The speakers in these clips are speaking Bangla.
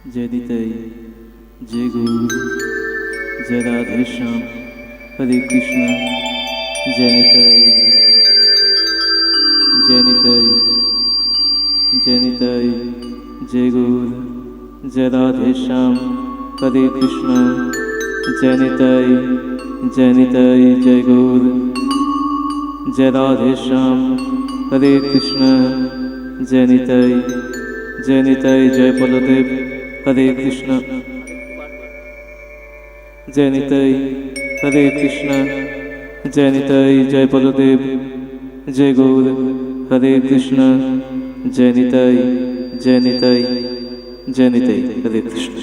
जय निताई जय गुरु जय राधे श्याम हरे कृष्ण जय निताई जय निताई जय निताई जय गुरु जय राधे श्याम हरे कृष्ण जय निताई जय गुरु जय राधे श्याम हरे कृष्ण जय निताई जय बलदेव हरे कृष्ण जय निताई हरे कृष्ण जय निताई जय बलदेव जय गौर हरे कृष्ण जय निताई हरे कृष्ण।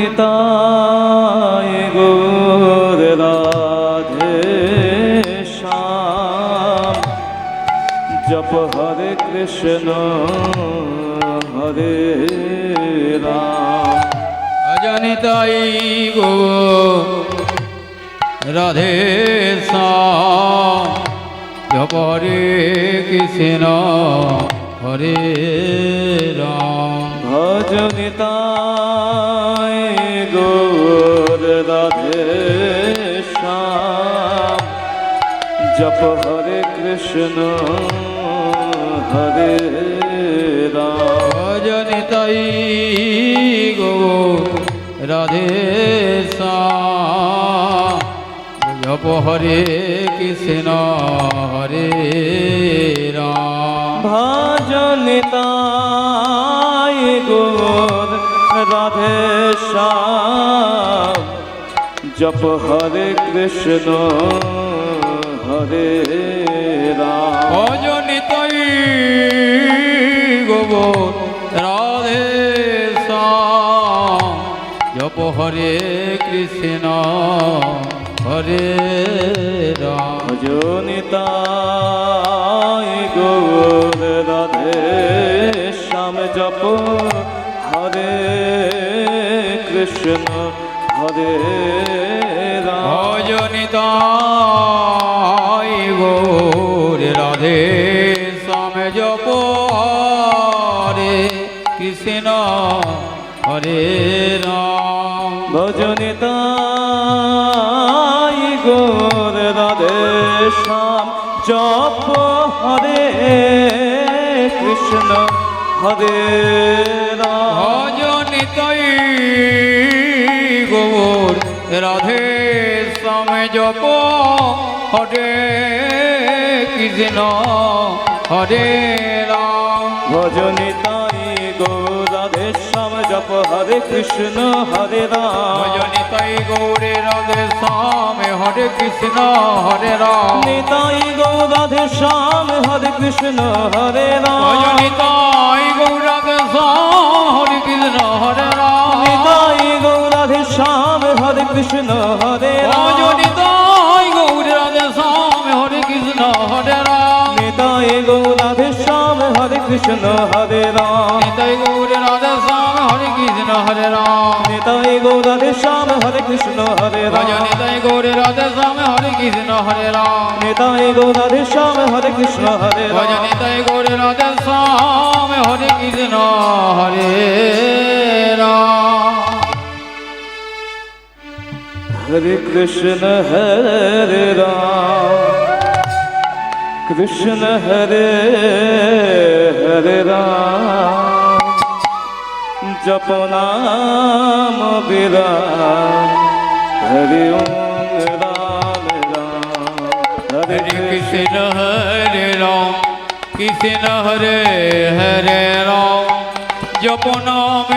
भजनिताय गौर राधे श्याम जप हरे कृष्ण हरे राम। भजनिताय गौर राधे श्याम जप हरे कृष्ण हरे राम। भजनिताय गौर राधे श्याम जप हरे कृष्ण हरे राम। भजनिताय गौर राधे श्याम जप हरे कृष्ण हरे राम। भजनिताय गौर राधे श्याम जप हरे कृष्ण हरे राम। भजनिताय गौर राधे श्याम जप हरे कृष्ण हरे राम। भजनिताय गौर राधे श्याम जप हरे कृष्ण हरे राम। भजनिताय गौर राधे श्याम जप हरे कृष्ण हरे राम। भजनिताय गौर राधे श्याम जप हरे कृष्ण हरे राम। भजनिताय गौर राधे श्याम जप हरे कृष्ण हरे राम। भजनिताय गौर राधे श्याम जप हरे कृष्ण हरे राम। भजनिताय गौर राधे श्याम हरे कृष्ण हरे राम। निताय गौर राधे श्याम हरे कृष्ण हरे राम। भजनिताय गौर राधे श्याम हरे कृष्ण हरे राम। निताय गौर राधे श्याम हरे कृष्ण हरे राम। भजनिताय गौर राधे श्याम हरे कृष्ण हरे राम। निताय गौर राधे श्याम हरे कृष्ण हरे राम। निताय गौर राधे श्याम हरे कृष्ण हरे राम। निताय गौर राधे श्याम हरे कृष्ण हरे राम। भजनिताय गौर राधे श्याम हरे कृष्ण हरे राम। निताय गौर राधे श्याम हरे कृष्ण हरे राम। भजनिताय गौर राधे श्याम हरे कृष्ण हरे राम। हरे कृष्ण हरे राम कृष्ण हरे हरे राम जप नाम विराम हरि ओम राम राम। हरे कृष्ण हरे राम कृष्ण हरे हरे राम जप नाम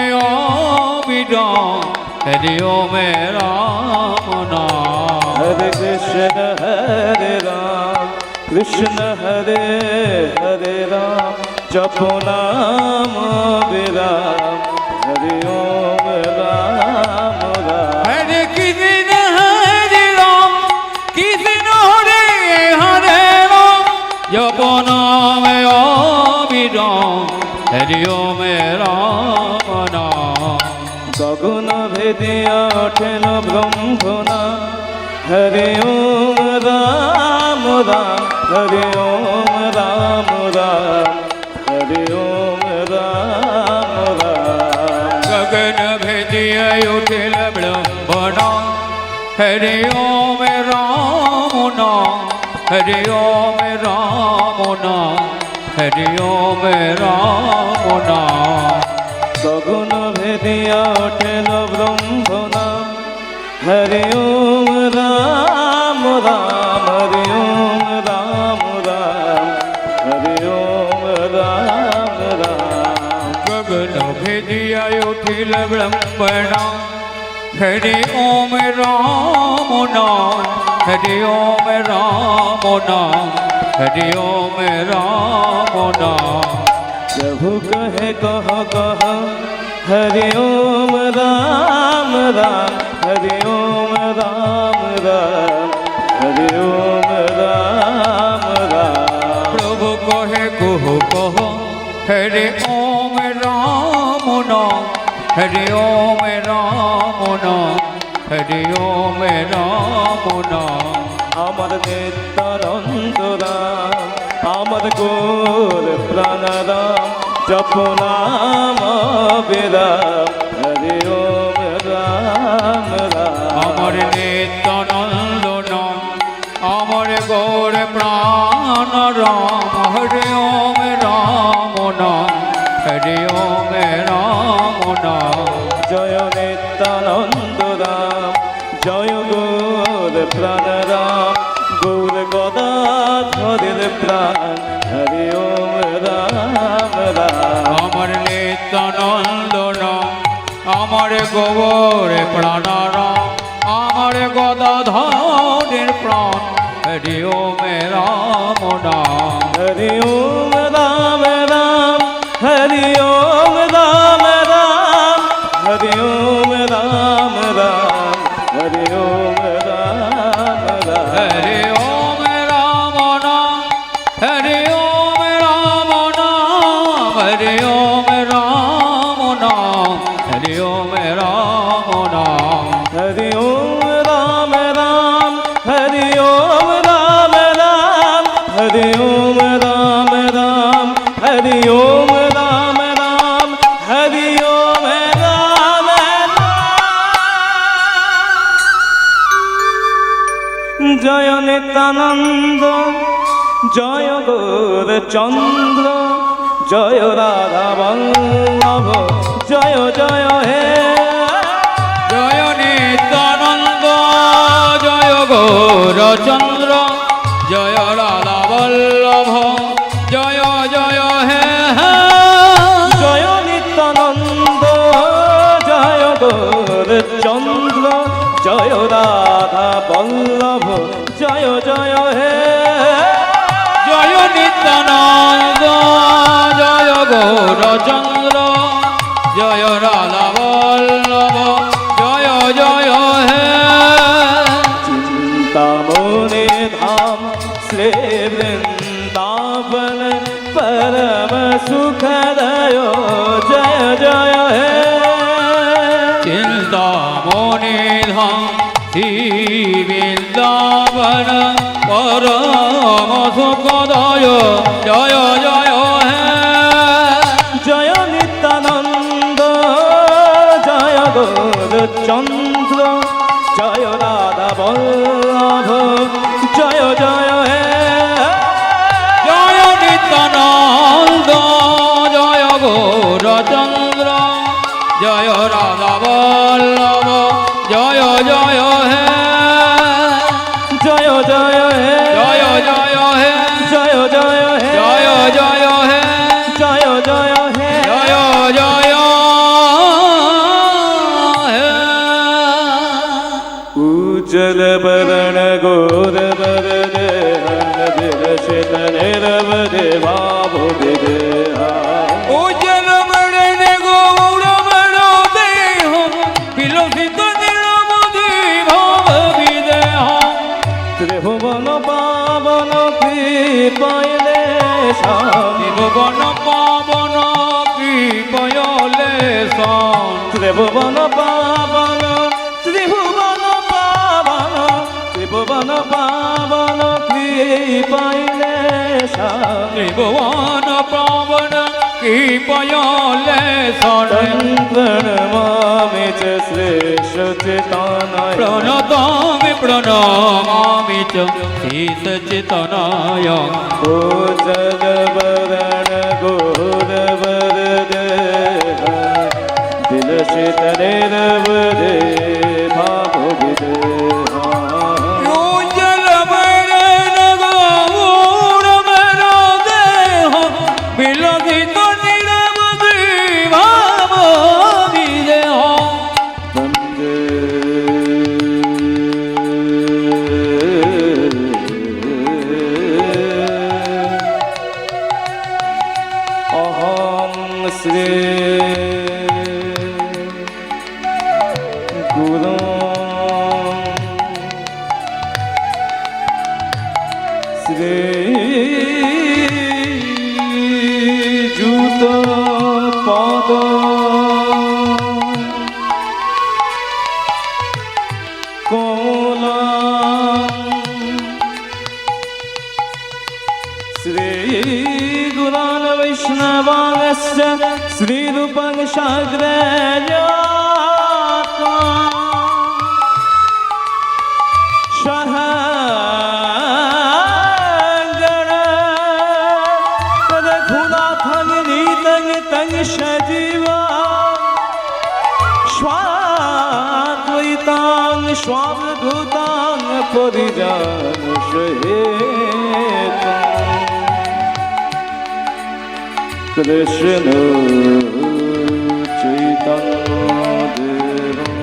विराम हरि ओम राम नाम। हरे कृष्ण हरे राम कृष्ण हरे हरे राम जप नाम विराम हरि ओम राम राम। हरे कृष्ण हरे राम कृष्ण हरे हरे राम जप नाम विराम हरि ओम राम नाम। गगन भेदिया ओठेन ब्रह्मणा हरि ओम राम राम हरि ओम राम राम हरि ओम राम राम गगन भेदिया उठिल विडंबना हरि ओम राम नाम हरि ओम राम नाम हरि ओम राम नाम गगन भेदिया उठिल ब्रह्मना हरि ओम राम राम हरि ओम राम राम हरि ओम राम राम गगन भेदिया उठिल विडंबना हरि ओम राम नाम हरि ओम राम नाम हरि ओम राम नाम प्रभु कहे कह कह हरि ओम राम राम हरि ओम राम राम हरि ओम राम राम प्रभु कहे कहो कहो हरि ओम राम नाम हरि ओम राम नाम हरि ओम राम नाम আমার নিত্যানন্দ রাম আমার গোর প্রাণ রাম জপ নাম বিরাম হরি ওম রাম রাম আমার নিত্যানন্দ নাম আমার গৌর প্রাণ রাম হরি ওম রাম নাম হরি ওম রাম নাম জয় নিত্যানন্দ রাম জয় গৌর প্রাণ রাম গৌর গদাধরের প্রাণ হরি ওম রাম রাম আমার নিত্যানন্দ নাম আমার গৌর প্রাণ রাম আমার গদাধরের প্রাণ হরি ওম রাম নাম हरि ओम राम राम हरि ओम राम राम हरि ओम राम राम हरि ओम राम राम हरि ओम राम नाम हरि ओम राम नाम हरि ओम राम नाम हरि ओम राम नाम हरि ओम राम राम हरि ओम राम राम हरि ओम राम राम हरि ओम राम राम हरि ओम राम राम जय नित्यानंद जय गौर चंद्र जय राधा वल्लभ जय जय हे जय नित्यानंद जय गौरचंद्र जय राधा वल्लभ जय जय हे जय नित्यानंद जय गौर चंद्र जय राधा वल्लभ जय जय हे जय नित्यानंद जय गौरचंद्र जय राधा वल्लभ जय जय हे चिंतामणि धाम श्री वृंदावन परम सुखदयो जय जय हे चिंतामणि धाम श्री वृंदावन परम सुखदय जय जय हे जय नित्यानंद जय गौर चंद्र जय राधा वल्लभ जय जय हे जय नित्यानंद जय गौरचंद्र जय राधा वल्लभ जय जय हे जय जय हे जय जय हे जय जय हे जय जय हे जय जय हे जय जय हे उज्जल वरण गौर वरण विरसित निरवधि भाव विदेहा उज्जल वरण गौर वरण देह विलसित निरवधि भाव विदेहा त्रिभुवन पावन कृपयले त्रिभुवन पावन कृपयले त्रिभुवन पावन त्रिभुवन पावन ত্রিভুবন পাবন কৃপাইলে ত্রিভুবন পাবন কৃপয়ালে শরণ প্রণমামি চ শ্রেষ্ঠ চেতনায় প্রণমামি চ শেষ চেতনায় ও জলবরণ গৌরবরদ বিলসিত নিরবদে ভাবো বিদেহা বিলখিত নিরবধি ভাব বিদেহ বন্দে অহং শ্রী গুরু শ্রী যুত পদ কোলা শ্রী গুরান বৈষ্ণবাংশ্চ শ্রীরূপং সাগ্রজাতা সহ গণ তদঘুনাথং নীতং তং সজীবা स्वाद्वैतां स्वावधूतां परिजानशेतुं कृष्ण चैतन्यदेवं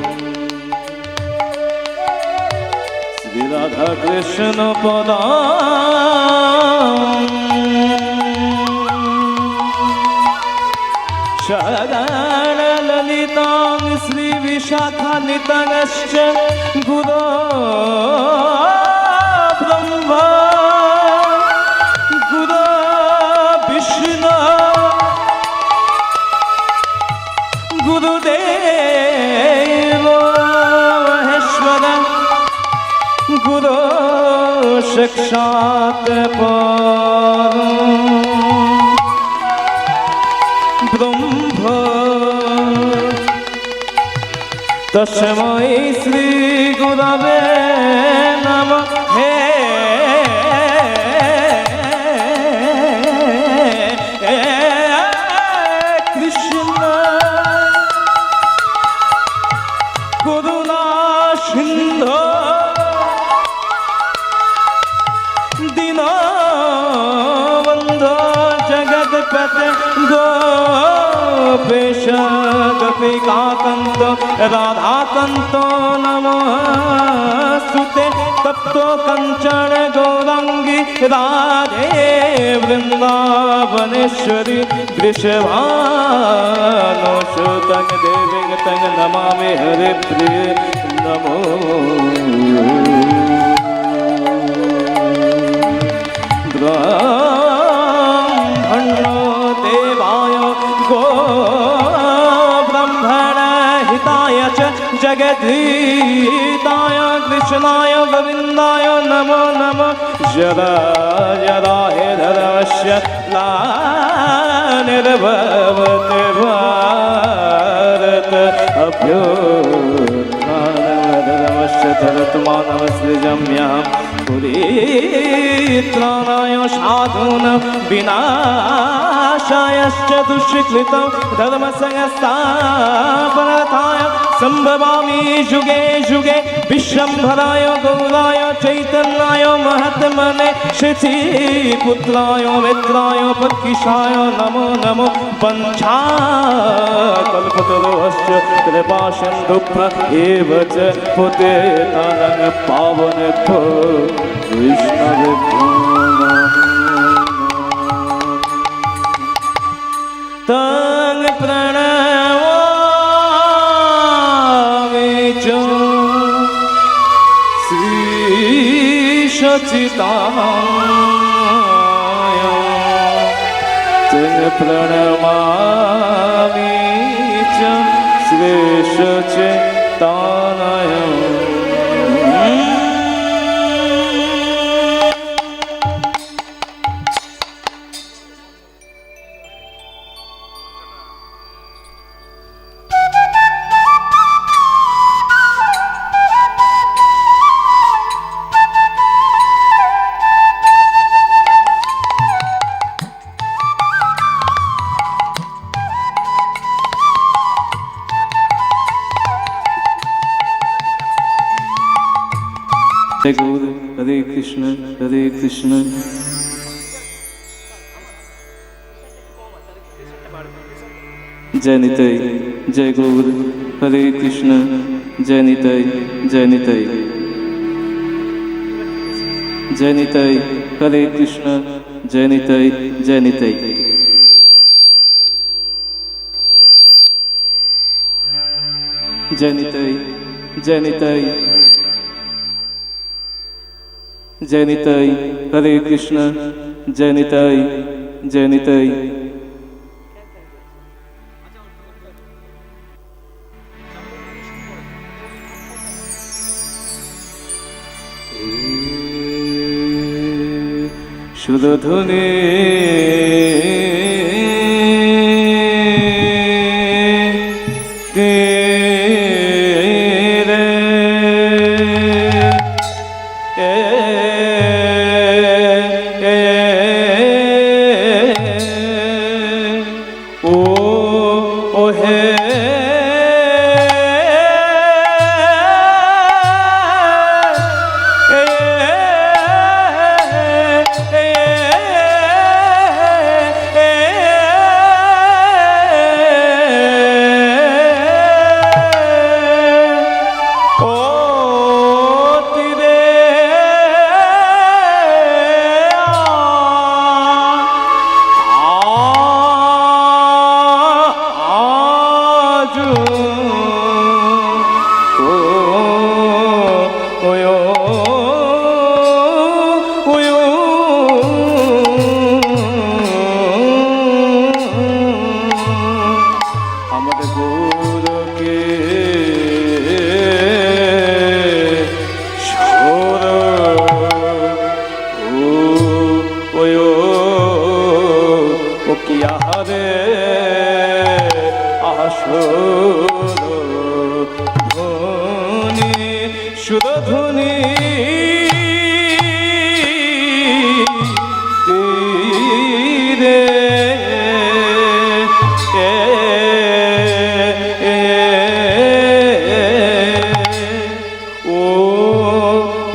श्री राधा कृष्ण पदा शरण ललितां श्री विशाखानितनश्च गुरो ब्रह्मा गुरो विष्णु गुरुदेव महेश्वर गुरो साक्षात् ब्रह्म तस्मै श्री गुरवे नमः हे कृष्ण करुणा सिंधु दीनबन्धो जगत्पते गोपेश गोपिकान्त राधाकान्त नमोऽस्तुते तप्तो कञ्चन गौराङ्गी राधे वृन्दावनेश्वरी वृषभानुसुतं देवीं तं नमामि हरिप्रिये नमो ब्रह्मणो देवाय गो ब्रह्मण हिताय च जगद्धिताय कृष्णाय गोविन्दाय नमो नमः जरा जरा हे धर्मस्य ग्लानिर्भवति भारत अभ्युत्थानमधर्मस्य धरतमानवसृजम्यहं पुरीत्राणाय साधूनां विनाशायश्च दुष्कृतं धर्मसंस्थापनार्थाय सम्भवामि युगे युगे विश्वम्भराय गौराय चैतन्याय महात्मने शचीपुत्राय मित्राय पत्किशाय नमो नमो पञ्चाकल्पतरोश्च कृपासिन्धुभ्य एव च पतितानां पावनेभ्यो वैष्णवेभ्यो तं प्रणमामि च श्रीसच्चिदानन्दाय तं प्रणमामि च श्रीसच्चिदानन्दाय জয় গৌর হরে কৃষ্ণ হরে কৃষ্ণ। জয় নিতাই জয় গৌর হরে কৃষ্ণ জয় নিতাই জয় নিতাই জয় নিতাই হরে কৃষ্ণ জয় নিতাই জয় নিতাই। জয় নিতাই জয় নিতাই জয় নিতাই হরে কৃষ্ণ জয় নিতাই জয় নিতাই। সুরধুনী সুরধুনী তীরে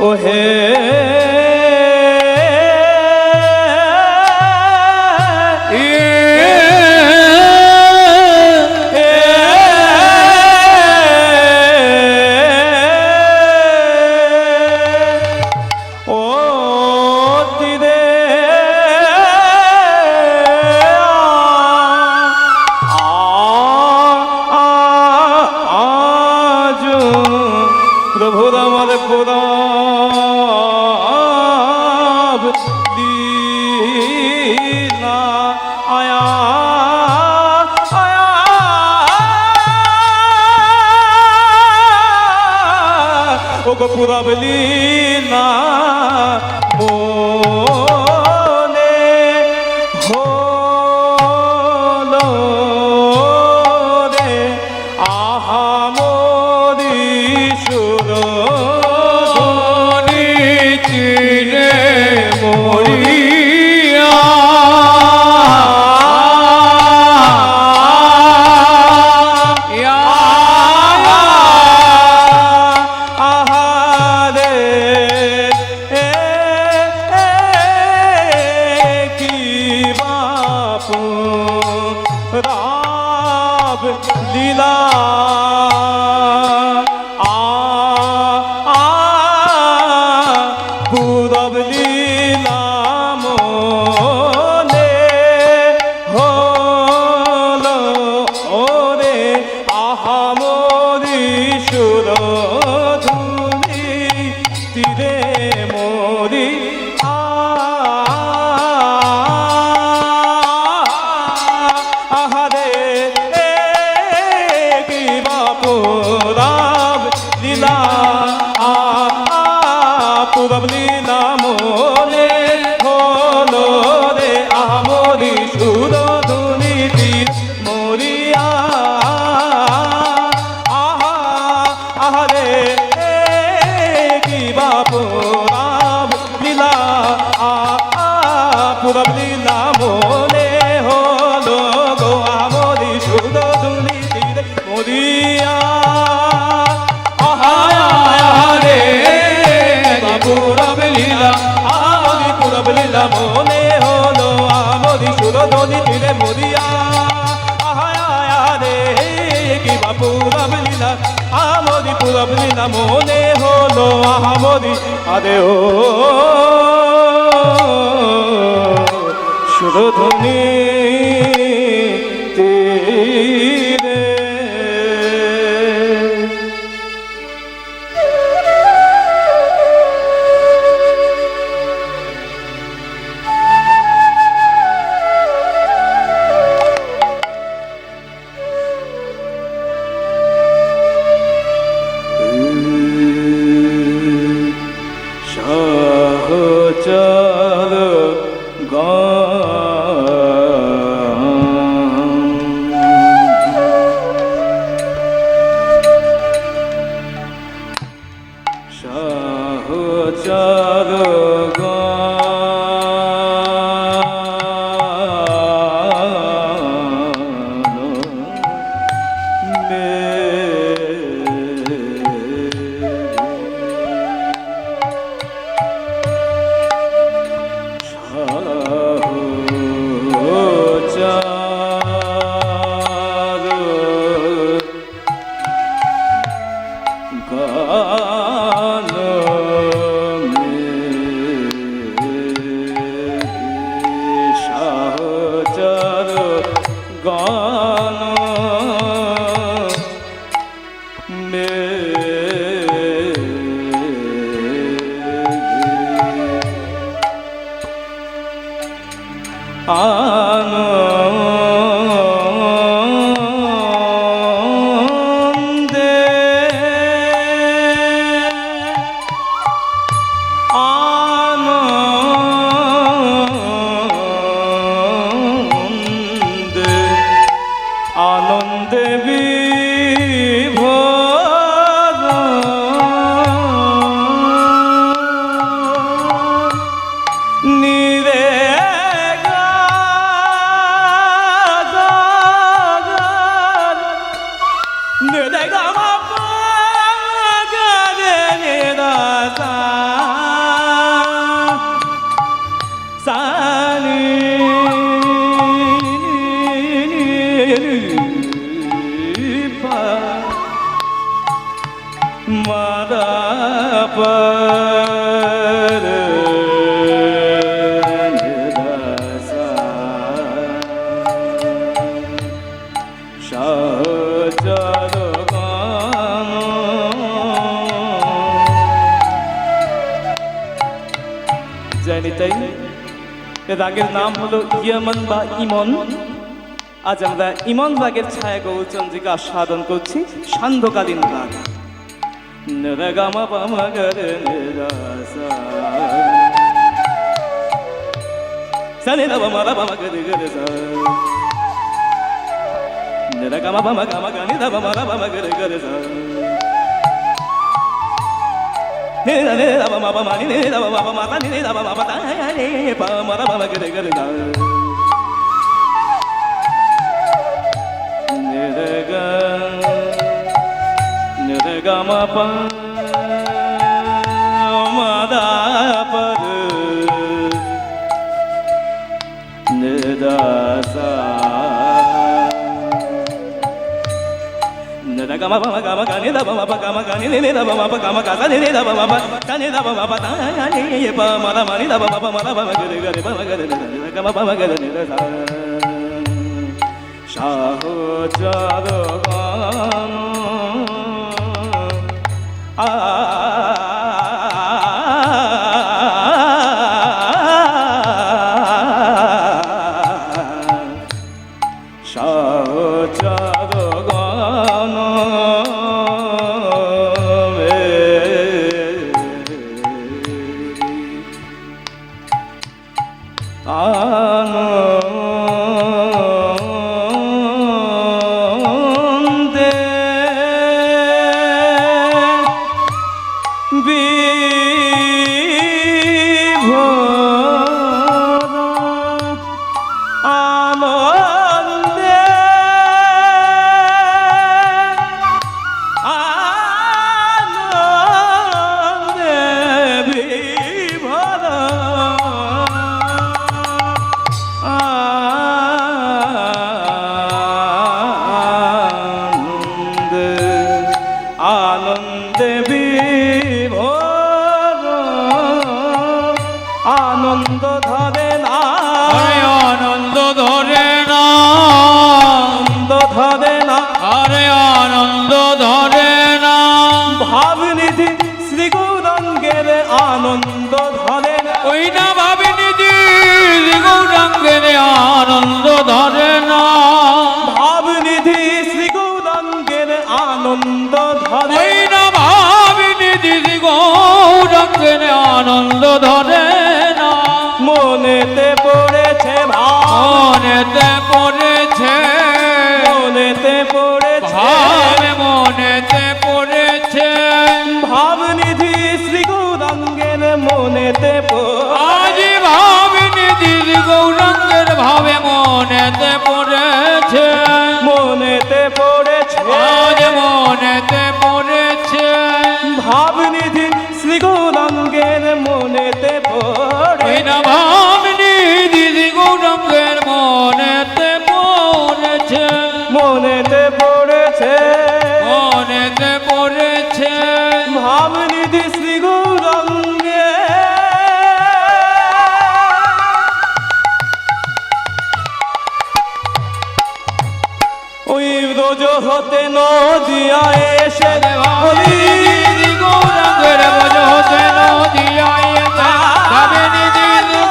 ও হে প্রভুর আমার পুরাব লীলা আয়া আয়া ও গো পুরাব লীলা মনে হলো রে আহা লীলা পুরব লীলা মনে হলো ওরে আহা মোরি সুরধুনী তীরে মোরি আহারে পুরব লীলা পুরব লীলা মনে হলো রে আমরি সুরধুনী তীর মরিয়া আহা আহারে কিবা পুরব লীলা পুরব লীলা মনে হলো গো আমরি সুরধুনী তীর মরিয়া আহা রে দুর্লভ লীলা মনে হলো আহামরি আরে ও সুরধ্বনি তীরে সহচর সহচর গান আনন্দে আনন্দে আনন্দে বিভোর নিরে মাদা পর সহচর জানি তাই এ রাগের নাম হলো ইয়মন বা ইমন। আজ আমরা ইমন রাগের ছায়া গৌরচন্দ্রিকা আস্বাদন করছি সান্ধ্যকালীন রাগ। নিরগমা পমগরে নিরাসা সনি দব মরা পমগরে গরে সা নিরগমা পমগমা গনি দব মরা পমগরে গরে সা নি নি দব মা পমা নি দব মা পমা তা নি দব মা পতা নি পমরা পমগরে গরে সা নিরগা নিরগমা পমদা পর নিদাসা নিরগমা পমগমা গনি দব মা পগমা গনি নি দব মা পগমা গা নি দব মা পা তা নি দব মা পতা নি পমরা মনি দব মা পমরা পমগরে গরে পমগরে নিরগমা পমগরে নিদাসা সহচর গান সহচর গান আনন্দে বিভোর আনন্দে আনন্দে বিভোর আনন্দে আনন্দ আনন্দ ধরে না, আরে আনন্দ ধরে না, আনন্দ ধরে না, আরে আনন্দ ধরে না, ভাবনিধি শ্রী গৌরাঙ্গের আনন্দ ধরে না, ওই না ভাবিনি গৌরাঙ্গের আনন্দ ধরে না, ভাবনিধি শ্রী গৌরাঙ্গের আনন্দ ধরে ওই না ভাবিনি গৌরাঙ্গের আনন্দ ধরে না, মনেতে পড়েছে মনেতে পড়েছে, মনেতে পড়েছে ভাবে মনেতে পড়েছে, ভাবনিধি শ্রী গৌরাঙ্গের মনেতে আজ ভাবিনি গৌরাঙ্গের ভাবে মনেতে পড়েছে, মনেতে পড়েছে আজ মনেতে পড়েছে, ভাবনিধি শ্রী গৌরাঙ্গের মনেতে ওই না পড়ে ভাবিনি গৌরাঙ্গের মনেতে পড়েছে, মনেতে পড়েছে মনেতে পড়েছে, ভাবনিধি শ্রী গৌরাঙ্গে ওই রোজ হতে নদিয়া এসে গৌরাঙ্গের বজ হতে নদিয়ায়েছে, ভাবিনি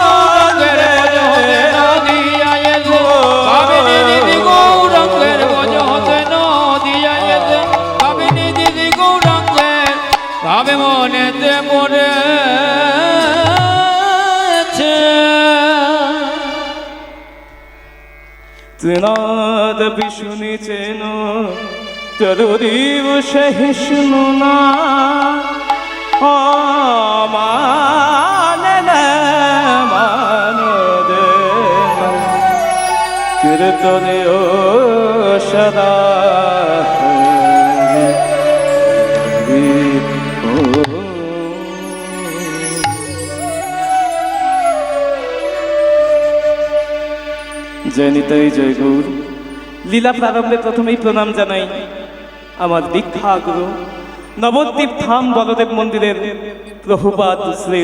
গৌরাঙ্গের বজ হতে নদিয়ায়েছে, ভাবিনি গৌরাঙ্গের বজ হতে নদিয়ায়েছে, ভাবিনি গৌরাঙ্গের ভাবে মনেতে পড়েছে। ত্রিনাদ বিষ্ণু চেন তরুদীব সহিষ্ণু না কীর্তনে ও সদা হরি ও। জয় নিতাই জয় গৌর। লীলা প্রারম্ভে প্রথমেই প্রণাম জানাই আমার দীক্ষা গুরু নবদ্বীপ ধাম বলদেব মন্দিরের প্রভুপাদ শ্রী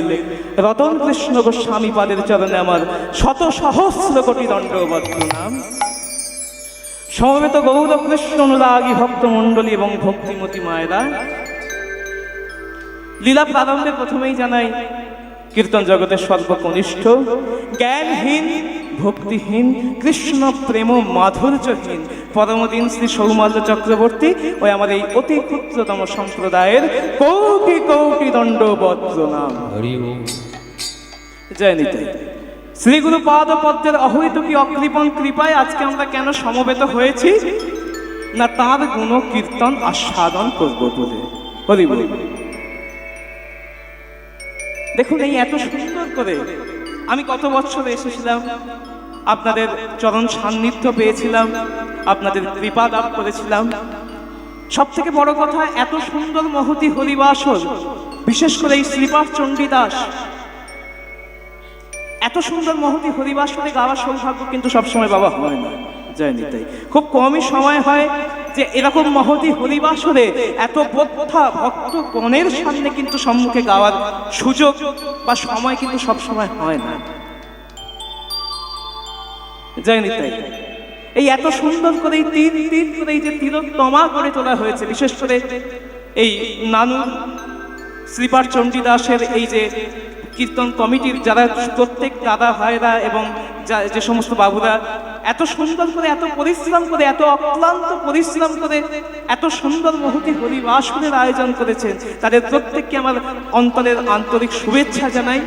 রতন কৃষ্ণ গোস্বামী পাদের চরণে আমার শত সহস্র কোটি দণ্ডবৎ প্রণাম। সমবেত গৌর কৃষ্ণ অনুরাগী ভক্ত মণ্ডলী এবং ভক্তিমতী মায়েরা, লীলা প্রারম্ভে প্রথমেই জানাই কীর্তন জগতের সর্বকনিষ্ঠ জ্ঞানহীন ভক্তিহীন কৃষ্ণ প্রেম মাধুর্যহীন পরমদিন শ্রী সৌমাল্য চক্রবর্তী ও আমার এই অতি ক্ষুদ্রতম সম্প্রদায়ের কোটি কোটি দণ্ডবৎ প্রণাম। জয় নিতাই। শ্রীগুরু পাদ পদ্মের অহৈতুকী অকৃপণ কৃপায় আজকে আমরা কেন সমবেত হয়েছি না তার গুণ কীর্তন আস্বাদন করব বলে। হরি বল। দেখুন এই এত সুন্দর করে আমি কত বছর এসেছিলাম, আপনাদের চরণ সান্নিধ্য পেয়েছিলাম, আপনাদের কৃপা লাভ করেছিলাম। সব থেকে বড় কথা, এত সুন্দর মহতি হরিবাসর, বিশেষ করে এই শ্রীপাদ চণ্ডীদাস, এত সুন্দর মহতি হরিবাসরে গাওয়ার সৌভাগ্য কিন্তু সবসময় বাবা হয় না। জয় নিতাই। খুব কমই সময় হয় যে এরকম মহতি হরিবাসরে এত বোদ্ধা ভক্ত গণের সামনে কিন্তু সম্মুখে গাওয়ার সুযোগ বা সময় কিন্তু সবসময় হয় না। জয় নিতাই। এই এত সুন্দর করে এই তীর তীর করে এই যে তিলোত্তমা করে তোলা হয়েছে, বিশেষ করে এই নানু শ্রীপাদ চণ্ডীদাসের এই যে কীর্তন কমিটির যারা প্রত্যেক দাদা ভাইরা এবং যে সমস্ত বাবুরা এত সুন্দর করে এত পরিশ্রম করে এত অক্লান্ত পরিশ্রম করে এত সুন্দর মহতি হরিবাসরের আয়োজন করেছেন, তাদের প্রত্যেককে আমার অন্তরের আন্তরিক শুভেচ্ছা জানাই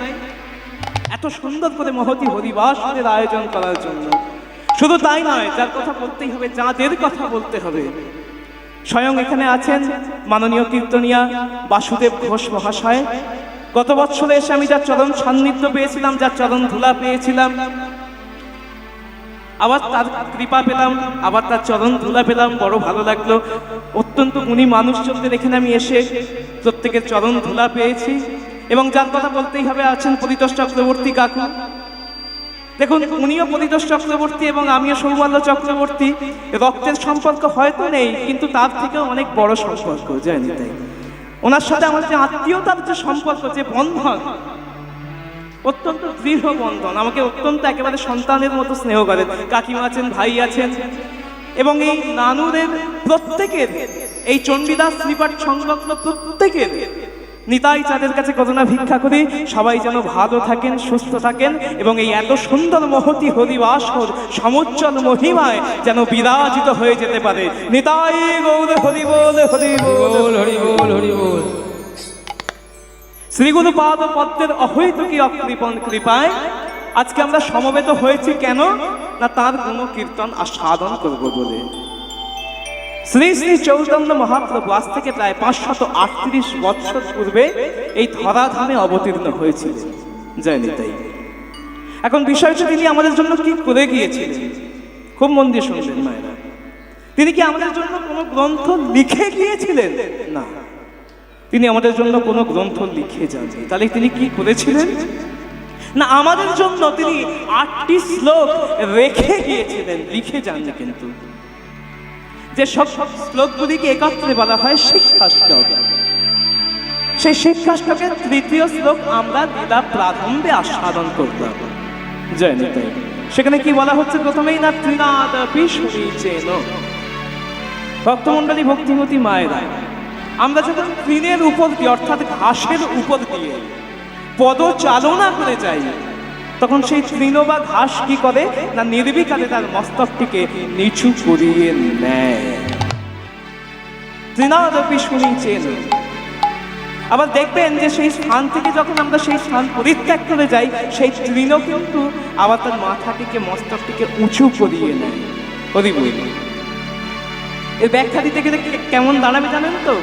এত সুন্দর করে মহতি হরিবাসরের আয়োজন করার জন্য। শুধু তাই নয়, যার কথা বলতেই হবে, যাদের কথা বলতে হবে, স্বয়ং এখানে আছেন মাননীয় কীর্তনিয়া বাসুদেব ঘোষ মহাশয়। গত বছরে এসে আমি যার চরণ সান্নিধ্য পেয়েছিলাম, যার চরণ ধুলা পেয়েছিলাম, আবার তার কৃপা পেলাম, আবার তার চরণ ধুলা পেলাম, বড় ভালো লাগলো। অত্যন্ত গুণী মানুষজনদের এখানে আমি এসে প্রত্যেকের চরণ ধুলা পেয়েছি। এবং যার কথা বলতেই হবে আছেন পরিতোষ চক্রবর্তী কাকু। দেখুন, উনিও পরিতোষ চক্রবর্তী এবং আমিও সৌমাল্য চক্রবর্তী। রক্তের সম্পর্ক হয়তো নেই, কিন্তু তার থেকেও অনেক বড় সম্পর্ক। জয় নিতাই। ওনার সাথে আমার যে আত্মীয়তার যে সম্পর্ক, যে বন্ধন, অত্যন্ত দৃঢ় বন্ধন, আমাকে অত্যন্ত একেবারে সন্তানের মতো স্নেহ করেন। কাকিমা আছেন, ভাই আছেন, এবং এই নানুদের প্রত্যেকের, এই চণ্ডীদাস শ্রীপাঠ সংলগ্ন প্রত্যেকের নিতাই চাঁদের কাছে কতনা ভিক্ষা করি সবাই যেন ভালো থাকেন, সুস্থ থাকেন, এবং এই এত সুন্দর মহতি হরিবাসর সমুজ্জ্বল মহিমায় যেন বিরাজিত হয়ে যেতে পারে। নিতাই গৌর হরি বল, হরি বল, হরি বল, হরি বল। শ্রীগুরু পাদ পদ্মের অহৈতুকী অকৃপণ কৃপায় আজকে আমরা সমবেত হয়েছি কেন? না তার গুণ কীর্তন আস্বাদন করব বলে। শ্রী শ্রী চৈতন্য মহাপ্রভু আজ থেকে প্রায় 538 বৎসর পূর্বে এই ধরাধামে অবতীর্ণ হয়েছিলেন। জয় নিতাই। এখন বিষয় হচ্ছে তিনি আমাদের জন্য কি করে গিয়েছিলেন, খুব মন দিয়ে শুনবেন মায়েরা। তিনি কি আমাদের জন্য কোনো গ্রন্থ লিখে গিয়েছিলেন? না, তিনি আমাদের জন্য কোনো গ্রন্থ লিখে যাননি। তাহলে তিনি কি করেছিলেন? না, আমাদের জন্য তিনি 8টি শ্লোক রেখে গিয়েছিলেন, লিখে যাননি। কিন্তু যে সব শ্লোকগুলিকে একত্রে বলা হয় শিক্ষাষ্টক, সেই শিক্ষাষ্টকের 3য় শ্লোক আমরা লীলা প্রারম্ভে আস্বাদন করলাম। জয় নিতাই। সেখানে কি বলা হচ্ছে? প্রথমেই না ত্রিনাদপি শুনিছেন। ভক্তমণ্ডলী, ভক্তিমতী মায়েরা, আমরা যখন তৃণের উপর দিয়ে অর্থাৎ ঘাসের উপর দিয়ে পদচালনা করে যাই, তখন সেই তৃণ বা ঘাস কি করে? না নির্বিকারে তার মস্তকটিকে নিচু করিয়ে নেয়। তৃণাদপি শুনিছেন। আবার দেখবেন যে সেই স্থান থেকে যখন আমরা সেই স্থান পরিত্যাগ করে যাই, সেই তৃণ কিন্তু আবার তার মাথাটিকে, মস্তকটিকে উঁচু করিয়ে নেয়। হরি বল। এর ব্যাখ্যা দিতে গেলে কেমন দাঁড়াবে জানেন তো?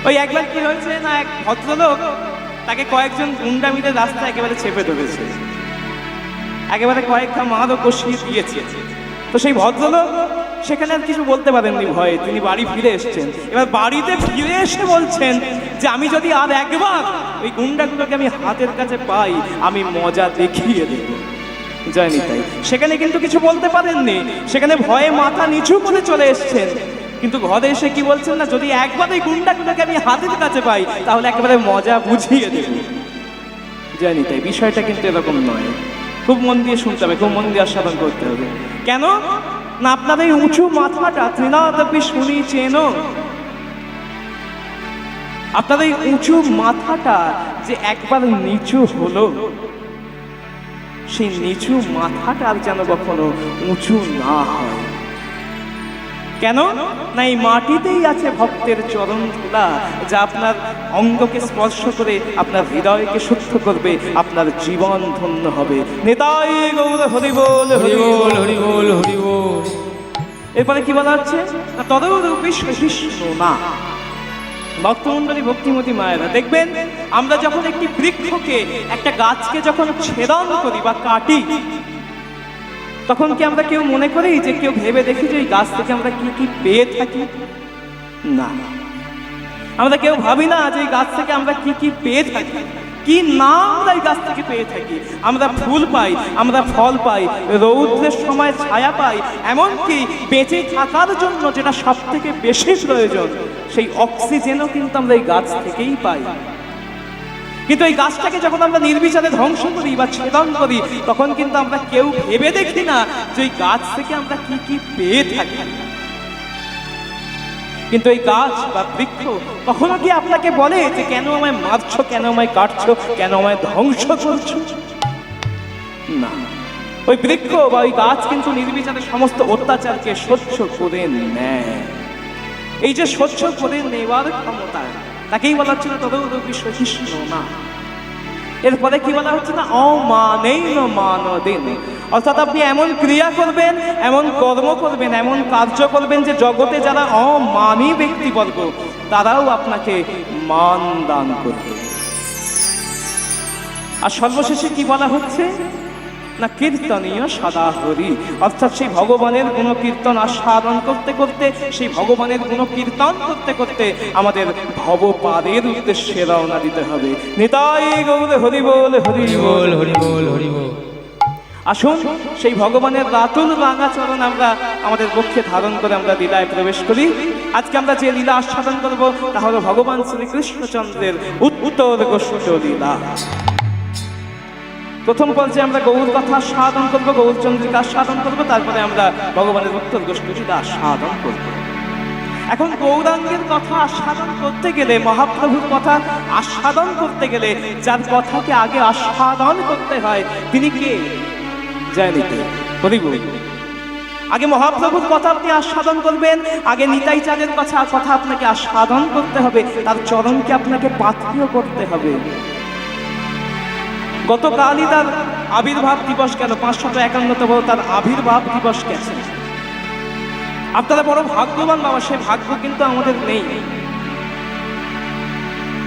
ওই একবার কি হয়েছে না, এক ভদ্রলোক, তাকে কয়েকজন গুন্ডা মিলে রাস্তায় একেবারে চেপে ধরেছে, একেবারে কয়েকটা মারও কষিয়ে দিয়েছে। তো সেই ভদ্রলোক সেখানে আর কিছু বলতে পারেননি ভয়ে, তিনি বাড়ি ফিরে এসেছেন। এবার বাড়িতে ফিরে এসে বলছেন যে আমি যদি আর একবার ওই গুন্ডাগুলোকে আমি হাতের কাছে পাই, আমি মজা দেখিয়ে দেব। জয় নিতাই। সেখানে কিন্তু কিছু বলতে পারেননি, সেখানে ভয়ে মাথা নিচু করে চলে এসেছেন। কিন্তু ঘরে এসে কি বলছেন? না যদি একবার ওই গুন্ডাগুলোকে আমি হাতের কাছে পাই, তাহলে একেবারে মজা বুঝিয়ে দেব। জয় নিতাই। বিষয়টা কিন্তু এরকম নয়, খুব মন দিয়ে শুনতে হবে, খুব মন দিয়ে আস্বাদন করতে হবে। কেন না আপনার এই উঁচু মাথাটা, তৃণাদপি শুনিছেন, আপনার এই উঁচু মাথাটা যে একবার নিচু হলো, সেই নিচু মাথাটা আর যেন কখনো উঁচু না হয়। কেন না এই মাটিতেই আছে ভক্তের চরণ ধুলা, যা আপনার অঙ্গকে স্পর্শ করে আপনার হৃদয়কে শুদ্ধ করবে, আপনার জীবন ধন্য হবে। নিতাই গৌর হরি বল, হরি বল, হরি বল, হরি বল। এরপরে কি বলা হচ্ছে? না তদরূপী সহিষ্ণু না। ভক্তমণ্ডলী, ভক্তিমতী মায়েরা, দেখবেন আমরা যখন একটি বৃক্ষকে, একটা গাছকে যখন ছেদন করি বা কাটি, তখন কি আমরা কেউ মনে করি যে, কেউ ভেবে দেখি যে ওই গাছ থেকে আমরা কি কি পেয়ে থাকি? না, আমরা কেউ ভাবি না যে এই গাছ থেকে আমরা কি কি পেয়ে থাকি, কি না আমরা এই গাছ থেকে পেয়ে থাকি। আমরা ফুল পাই, আমরা ফল পাই, রৌদ্রের সময় ছায়া পাই, এমনকি বেঁচে থাকার জন্য যেটা সব থেকে বেশি প্রয়োজন, সেই অক্সিজেনও কিন্তু আমরা এই গাছ থেকেই পাই। কিন্তু এই গাছটাকে যখন আমরা নির্বিচারে ধ্বংস করি বা ছেদন করি, তখন কিন্তু আমরা কেউ ভেবে দেখি না যে ওই গাছ থেকে আমরা কি কি পেয়ে থাকি। কিন্তু এই গাছ বা বৃক্ষ কখনো কি আপনাকে বলে যে কেন আমায় মারছো, কেন আমায় কাটছো, কেন আমায় ধ্বংস করছো? না, ওই বৃক্ষ বা ওই গাছ কিন্তু নির্বিচারে সমস্ত অত্যাচারকে সহ্য করে নেয়। এই যে সহ্য করে নেওয়ার ক্ষমতা, তাকেই বলা হচ্ছে না তদরূপী সহিষ্ণু না। এরপরে কি বলা হচ্ছে? না অমানেন মানদেন। অর্থাৎ আপনি এমন ক্রিয়া করবেন, এমন কর্ম করবেন, এমন কার্য করবেন যে জগতে যারা অমানী ব্যক্তিবর্গ, তারাও আপনাকে মান দান করবে। আর সর্বশেষে কি বলা হচ্ছে? না কীর্তনীয় সদা হরি। অর্থাৎ সেই ভগবানের গুণকীর্তন আস্বাদন করতে করতে, সেই ভগবানের গুণকীর্তন করতে করতে আমাদের ভবপাদের উদ্দেশ্যে রওনা দিতে হবে। নিতাই গৌর হরি বল, হরি বল, হরি বল, হরি বল। আসুন সেই ভগবানের রাতুল রাঙা চরণ আমরা আমাদের পক্ষে ধারণ করে আমরা লীলায় প্রবেশ করি। আজকে আমরা যে লীলা আস্বাদন করবো তা হলো ভগবান শ্রীকৃষ্ণচন্দ্রের উত্তর গোষ্ঠ লীলা। প্রথম পর্যায়ে আমরা গৌর কথা আস্বাদন করবো, গৌরচন্দ্রিকা আস্বাদন করবো, তারপরে আমরা ভগবানের উত্তর গোষ্ঠীটা আস্বাদন করবো। এখন গৌরাঙ্গের কথা আস্বাদন করতে গেলে, মহাপ্রভুর কথা আস্বাদন করতে গেলে যার কথাকে আগে আস্বাদন করতে হয় তিনি কে? জয় নিতাই হরি বল। আগে মহাপ্রভুর কথা আপনি আস্বাদন করবেন, আগে নিতাই চাঁদের কথা আপনাকে আস্বাদন করতে হবে, তার চরণকে আপনাকে পাথেয় করতে হবে। গতকালই তার আবির্ভাব দিবস গেল, 551তম তার আবির্ভাব দিবস গেছে। আপনারা বড় ভাগ্যবান বাবা, সে ভাগ্য কিন্তু আমাদের নেই।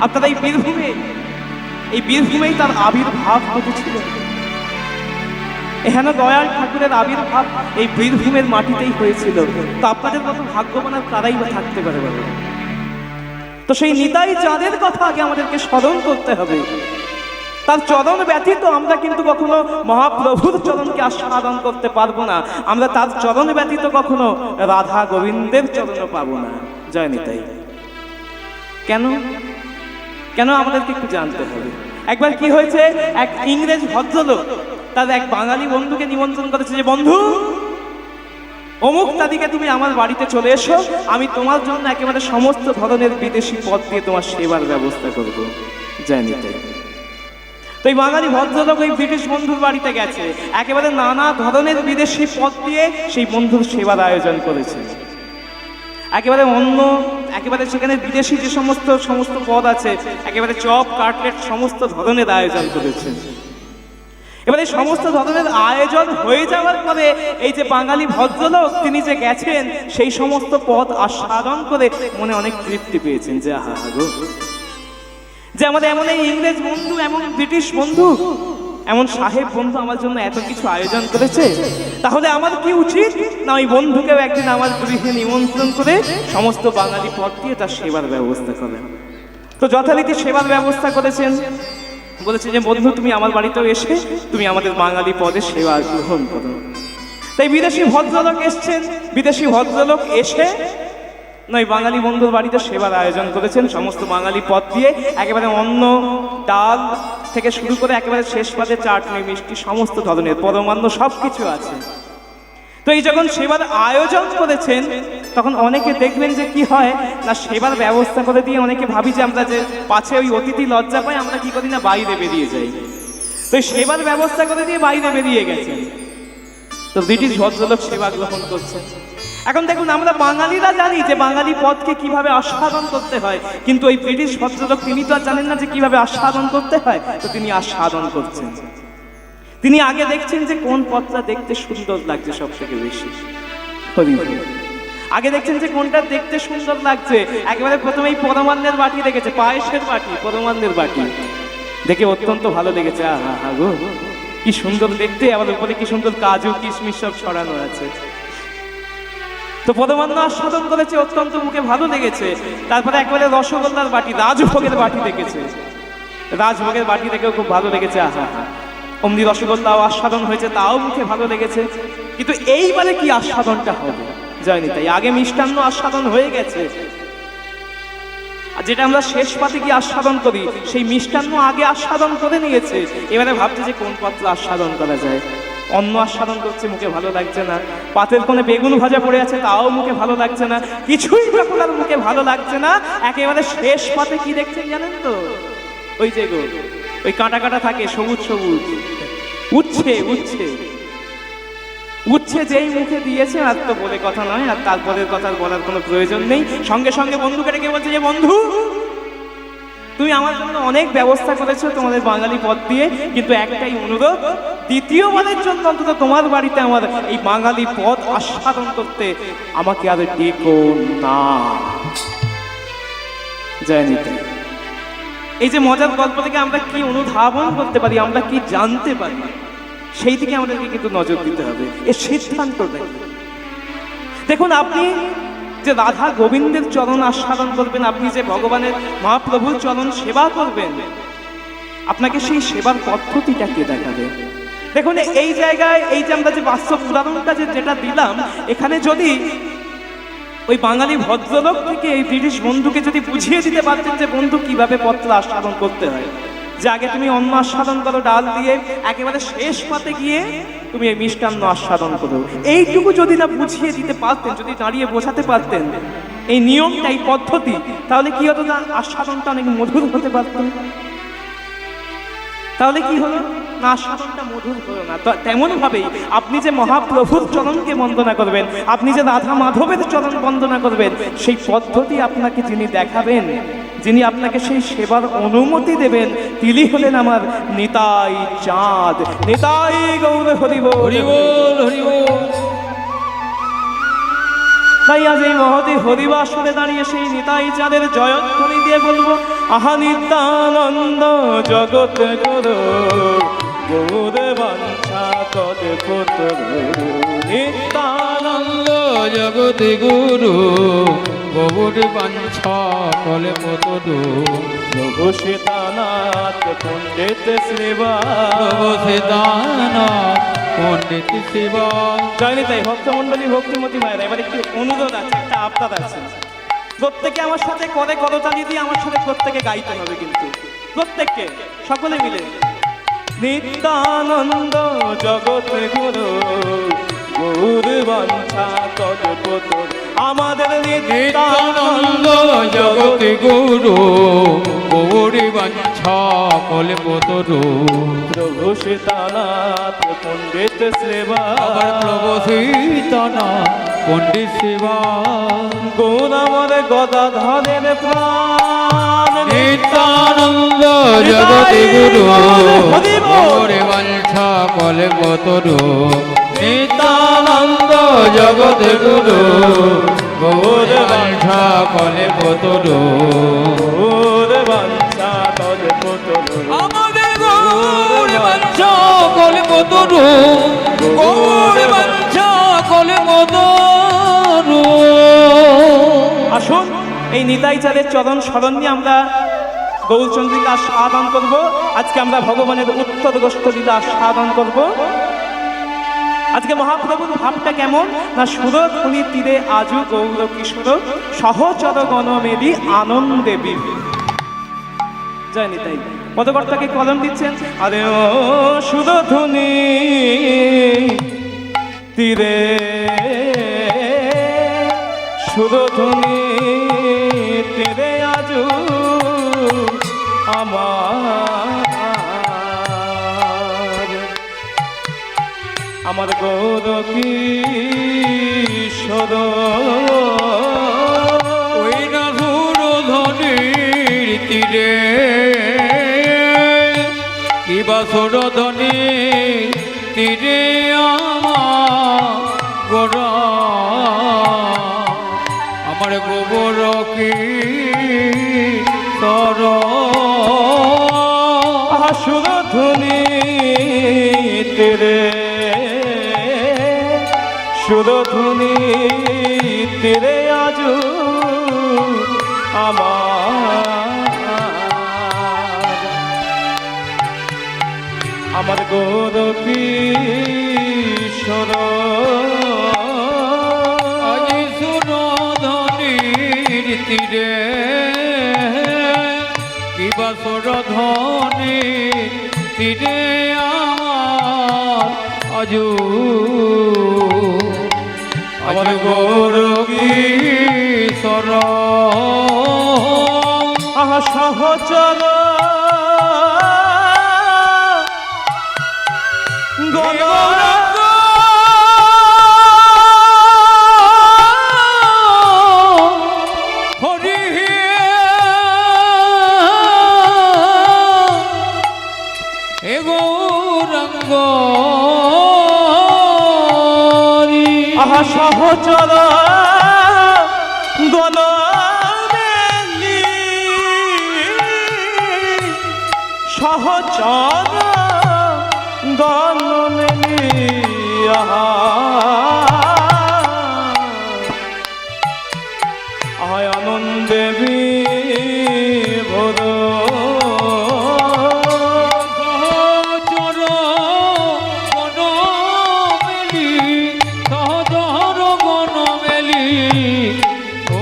আপনারা এই বীরভূমেই তার আবির্ভাব ঘটেছিল। এখানে দয়াল ঠাকুরের আবির্ভাব এই বীরভূমের মাটিতেই হয়েছিল। তো আপনাদের মতো ভাগ্যবান আর কারাই বা থাকতে পারে বাবা? তো সেই নিতাই চাঁদের কথা আগে আমাদেরকে স্মরণ করতে হবে। তার চরণ ব্যতীত আমরা কিন্তু কখনো মহাপ্রভুর চরণকে আস্বাদন করতে পারবো না। আমরা তার চরণ ব্যতীত কখনো রাধা গোবিন্দের চরণও পাবো না। জয় নিতাই। কেন কেন আমাদেরকে একটু জানতে হবে। একবার কি হয়েছে, এক ইংরেজ ভদ্রলোক তার এক বাঙালি বন্ধুকে নিমন্ত্রণ করেছে যে, বন্ধু অমুক তারিখে তুমি আমার বাড়িতে চলে এসো, আমি তোমার জন্য একেবারে সমস্ত ধরনের বিদেশি পদ দিয়ে তোমার সেবার ব্যবস্থা করবো। জয় নিতাই। তো এই বাঙালি ভদ্রলোক ওই ব্রিটিশ বন্ধুর বাড়িতে গেছে, একেবারে নানা ধরনের বিদেশি পদ দিয়ে সেই বন্ধুর সেবার আয়োজন করেছে। একেবারে অন্য, একেবারে সেখানে বিদেশি যে সমস্ত পদ আছে, একেবারে চপ কাটলেট সমস্ত ধরনের আয়োজন করেছে। এবারে সমস্ত ধরনের আয়োজন হয়ে যাওয়ার পরে এই যে বাঙালি ভদ্রলোক তিনি যে গেছেন, সেই সমস্ত পদ আস্বাদন করে মনে অনেক তৃপ্তি পেয়েছেন যে আহা গো, যে আমাদের এমন এই ইংরেজ বন্ধু, এমন ব্রিটিশ বন্ধু, এমন সাহেব বন্ধু আমার জন্য এত কিছু আয়োজন করেছে, তাহলে আমার কি উচিত না ওই বন্ধুকেও একদিন আমার গৃহে নিমন্ত্রণ করে সমস্ত বাঙালি পদ দিয়ে তার সেবার ব্যবস্থা করেন। তো যথারীতি সেবার ব্যবস্থা করেছেন। বলেছে যে বন্ধু তুমি আমার বাড়িতেও এসে তুমি আমাদের বাঙালি পদের সেবা গ্রহণ করো। তাই বিদেশি ভদ্রলোক এসছেন, বিদেশি ভদ্রলোক এসে নয় বাঙালি বন্ধুর বাড়িতে সেবার আয়োজন করেছেন সমস্ত বাঙালি পদ দিয়ে, একেবারে অন্ন ডাল থেকে শুরু করে একেবারে শেষ পাতে চাটনি মিষ্টি সমস্ত ধরনের পরমান্ন সব কিছু আছে। তো এই যখন সেবার আয়োজন করেছেন তখন অনেকে দেখবেন যে কি হয় না, সেবার ব্যবস্থা করে দিয়ে অনেকে ভাবি যে আমরা যে পাছে ওই অতিথি লজ্জা পাই, আমরা কি করি না বাইরে বেরিয়ে যাই। তো এই সেবার ব্যবস্থা করে দিয়ে বাইরে বেরিয়ে গেছেন। তো ব্রিটিশ ভদ্রলোক সেবা গ্রহণ করছেন। এখন দেখুন আমরা বাঙালিরা জানি যে বাঙালি পদকে কিভাবে আস্বাদন করতে হয়, কিন্তু ওই ব্রিটিশ ভদ্রলোক তিনি তো আর জানেন না যে কিভাবে আস্বাদন করতে হয়। তো তিনি আস্বাদন করছেন। তিনি আগে দেখছেন যে কোন পদটা দেখতে সুন্দর লাগছে সব থেকে বেশি। আগে দেখছেন যে কোনটা দেখতে সুন্দর লাগছে। একেবারে প্রথমেই পরমান্নের বাটি দেখেছে, পায়েসের বাটি, পরমান্নের বাটি দেখে অত্যন্ত ভালো লেগেছে। আহা হা গো, কি সুন্দর দেখতে, আবার উপরে কি সুন্দর কাজু কিশমিশ সব ছড়ানো আছে। তো পরমান্ন আস্বাদন করেছে, অত্যন্ত মুখে ভালো লেগেছে। তারপরে একেবারে রসগোল্লার বাটি, রাজভোগের বাটি দেখেছে, রাজভোগের বাটি দেখেও খুব ভালো লেগেছে। আহা হা, অমনি রসগোল্লাও আস্বাদন হয়েছে, তাও মুখে ভালো লেগেছে। কিন্তু এইবারে কি আস্বাদনটা হবে? জয় নিতাই। আগে মিষ্টান্ন আস্বাদন হয়ে গেছে, আর যেটা আমরা শেষ পাতে কি আস্বাদন করি সেই মিষ্টান্ন আগে আস্বাদন করে নিয়েছে। এবারে ভাবছে যে কোন পাত্র আস্বাদন করা যায়। অন্ন আস্বাদন করছে, মুখে ভালো লাগছে না। পাতের কোণে বেগুন ভাজা পড়ে আছে, তাও মুখে ভালো লাগছে না। কিছুই যখন আর মুখে ভালো লাগছে না, একেবারে শেষ পাতে কি দেখছেন জানেন তো? ওই যে গো, ওই কাঁটা কাঁটা থাকে সবুজ সবুজ, উচ্ছে উচ্ছে উচ্ছে যেই মুখে দিয়েছে আর তো বলে কথা নয়, আর তারপরের কথা বলার কোনো প্রয়োজন নেই। সঙ্গে সঙ্গে বন্ধুকে ডেকে বলছে যে বন্ধু তুমি আমার জন্য অনেক ব্যবস্থা করেছো তোমাদের বাঙালি পদ দিয়ে, কিন্তু একটাই অনুরোধ, দ্বিতীয়বারের জন্য অন্তত তোমার বাড়িতে আমার এই বাঙালি পদ আস্বাদন করতে আমাকে আর ডেকো না। জয় নিতাই। এই যে মজার গল্প থেকে আমরা কি অনুধাবন করতে পারি, আমরা কি জানতে পারি, সেই দিকে আমাদেরকে কিন্তু নজর দিতে হবে। এর সিদ্ধান্তটা দেখুন, আপনি যে রাধা গোবিন্দের চরণ আস্বাদন করবেন, আপনি যে ভগবানের মহাপ্রভুর চরণ সেবা করবেন, আপনাকে সেই সেবার পদ্ধতিটা কে দেখাবে? দেখুন এই জায়গায় এই যে আমরা যে বাস্তব উদাহরণটা যেটা দিলাম, এখানে যদি ওই বাঙালি ভদ্রলোক থেকে এই ব্রিটিশ বন্ধুকে যদি বুঝিয়ে দিতে পারতেন যে বন্ধু কিভাবে পত্র আস্বাদন করতে হয়, যে আগে তুমি অন্ন আস্বাদন করো ডাল দিয়ে, একেবারে শেষ পাতে গিয়ে তুমি এই মিষ্টান্ন আস্বাদন করো। এইটুকু যদি না বুঝিয়ে দিতে পারতেন, যদি দাঁড়িয়ে বোঝাতে পারতেন এই নিয়মটা, এই পদ্ধতি, তাহলে কি হতো না আস্বাদনটা অনেক মধুর হতে পারত। তাহলে কি হলো না আস্বাদনটা মধুর হলো না। তেমন ভাবেই আপনি যে মহাপ্রভুর চরণকে বন্দনা করবেন, আপনি যে রাধা মাধবের চরণ বন্দনা করবেন, সেই পদ্ধতি আপনাকে যিনি দেখাবেন, যিনি আপনাকে সেই সেবার অনুমতি দেবেন, তিনি হলেন আমার নিতাই চাঁদ। নিতাই গৌর হরিবোল হরিবোল হরিবোল। তাই আজ এই মহতি হরিবাসরে দাঁড়িয়ে সেই নিতাই চাঁদের জয়ধ্বনি দিয়ে বলবো, আহা নিত্যানন্দ জগৎ গুরু গৌর বাঞ্ছা তদ পুত্র। নিত্যানন্দ জগৎ গুরু গৌর বাঞ্ছা কলে মতরু। প্রভু সীতানাথ পণ্ডিত শ্রীবা, প্রভু সীতানাথ পণ্ডিত শিবা। জানি তাই ভক্তমণ্ডলী ভক্তিমতী মায়েরা, এবার একটি অনুরোধ আছে, একটা আবদার আছে। প্রত্যেকে আমার সাথে করে করতালি দিয়ে আমার সাথে প্রত্যেকে গাইতে হবে, কিন্তু প্রত্যেককে সকলে মিলে। নিত্যানন্দ জগৎ গুরু গৌর বাঞ্ছা তদ পুত্র। আমাদের নিত্যানন্দ জগৎ গুরু গৌর বাঞ্ছা কলে মতরু। প্রভু সীতানাথ পণ্ডিত সেবা, আবার প্রভু সীতানাথ পণ্ডিত শিবা। গৌর আমার গদাধরের প্রাণ। নিত্যানন্দ জগৎ গুরু গৌর বাঞ্ছা কলে মতরু। নিত্যানন্দ জগৎ গুরু গৌর বাঞ্ছা কলে মতরু। গৌর বাঞ্ছা তদ পুত্র। আমাদের গৌর বাঞ্ছা কলে মতরু। গৌর বাঞ্ছা কলে মতরু। আসুন এই নিতাই চাঁদের চরণ স্মরণ নিয়ে আমরা গৌরচন্দ্রিকা আস্বাদন করব। আজকে আমরা ভগবানের উত্তর গোষ্ঠ লীলা আস্বাদন করব। আজকে মহাপ্রভুর ভাবটা কেমন না, সুরধুনি তীরে আজু গৌর কিশোর সহচর গণমেলি আনন্দে বিভোর। জয় নিতাই। পদকর্তাকে কলম দিচ্ছেন, আরে ও সুরধুনি তীরে, সুরধুনি তীরে আজু আমার গৌর কিশোর। ওই না সুরধনির তীরে, কিবা সুরধনির তীরে আমার গোরা, আমার গোবর কিশোর। সুরধুনি তীরে, সুরধুনি তীরে আজু আমার গৌর কিশোর। আজি সুরধনির তীরে, কিবা সুরধনির তীরে আমার আজু, আমার গৌর কিশোর। আহা সহচর গৌরাঙ্গ হরি হে গৌরাঙ্গ। আহা সহচর গণমেলি, সহচর গণমেলি আহা আয় আনন্দে বিভোর। সহচর গণমেলি, সহচর গণমেলি। ও